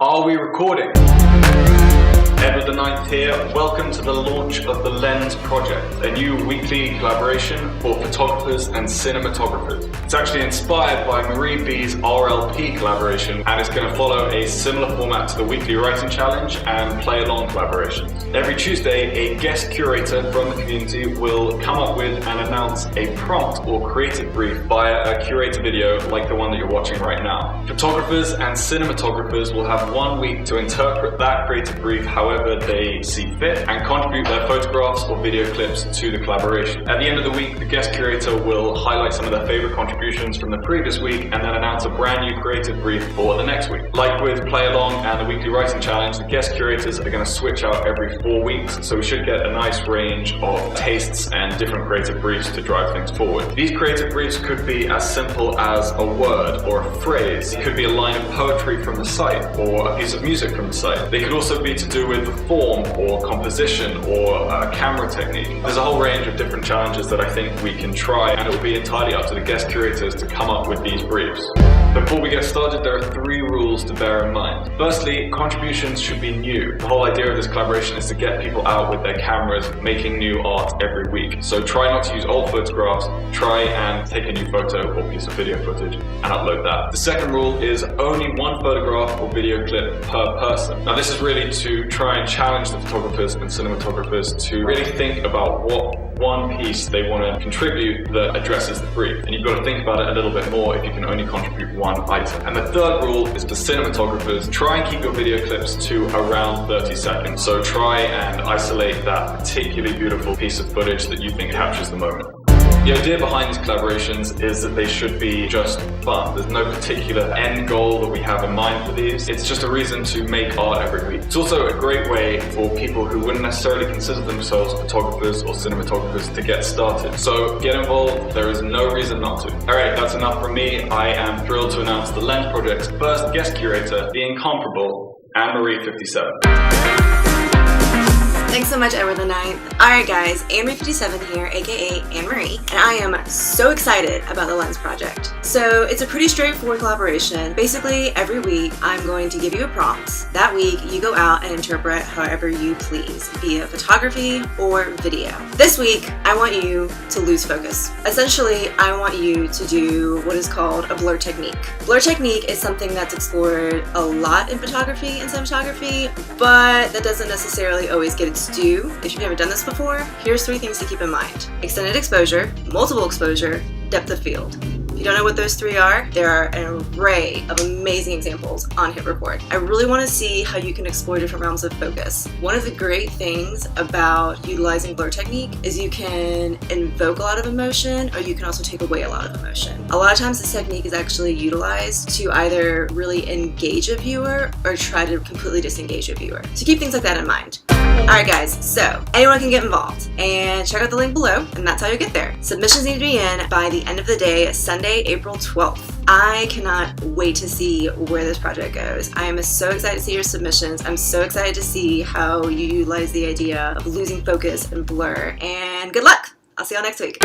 Are we recording? Edward the Ninth here. Welcome to the launch of the Lens Project, a new weekly collaboration for photographers and cinematographers. It's actually inspired by Marie B's RLP collaboration, and it's going to follow a similar format to the weekly writing challenge and play-along collaborations. Every Tuesday, a guest curator from the community will come up with and announce a prompt or creative brief via a curated video like the one that you're watching right now. Photographers and cinematographers will have 1 week to interpret that creative brief however they see fit and contribute their photographs or video clips to the collaboration. At the end of the week, the guest curator will highlight some of their favorite contributions from the previous week and then announce a brand new creative brief for the next week. Like with Play Along and the weekly writing challenge, the guest curators are going to switch out every 4 weeks, so we should get a nice range of tastes and different creative briefs to drive things forward. These creative briefs could be as simple as a word or a phrase. It could be a line of poetry from the site or a piece of music from the site. They could also be to do with the form or composition or camera technique. There's a whole range of different challenges that I think we can try, and it will be entirely up to the guest curators to come up with these briefs. Before we get started, there are 3 rules to bear in mind. Firstly, contributions should be new. The whole idea of this collaboration is to get people out with their cameras making new art every week. So try not to use old photographs, try and take a new photo or piece of video footage and upload that. The second rule is only 1 photograph or video clip per person. Now this is really to try and challenge the photographers and cinematographers to really think about what one piece they want to contribute that addresses the brief. And you've got to think about it a little bit more if you can only contribute 1 item. And the third rule is for cinematographers, try and keep your video clips to around 30 seconds. So try and isolate that particularly beautiful piece of footage that you think captures the moment. The idea behind these collaborations is that they should be just fun. There's no particular end goal that we have in mind for these. It's just a reason to make art every week. It's also a great way for people who wouldn't necessarily consider themselves photographers or cinematographers to get started. So get involved, there is no reason not to. Alright, that's enough from me. I am thrilled to announce the Lens Project's first guest curator, the incomparable Anne-Marie 57. Thanks so much, Edward the Ninth. Alright guys, Anne-Marie 57 here, aka Anne-Marie, and I am so excited about the Lens Project. So it's a pretty straightforward collaboration. Basically, every week I'm going to give you a prompt. That week you go out and interpret however you please, via photography or video. This week, I want you to lose focus. Essentially, I want you to do what is called a blur technique. Blur technique is something that's explored a lot in photography and cinematography, but that doesn't necessarily always get its due. If you've never done this before, here's 3 things to keep in mind. Extended exposure, multiple exposure, depth of field. If you don't know what those 3 are, there are an array of amazing examples on Hit Record. I really want to see how you can explore different realms of focus. One of the great things about utilizing blur technique is you can invoke a lot of emotion, or you can also take away a lot of emotion. A lot of times this technique is actually utilized to either really engage a viewer or try to completely disengage a viewer. So keep things like that in mind. Alright guys, so anyone can get involved, and check out the link below, and that's how you get there. Submissions need to be in by the end of the day, Sunday, April 12th. I cannot wait to see where this project goes. I am so excited to see your submissions. I'm so excited to see how you utilize the idea of losing focus and blur, and good luck! I'll see y'all next week.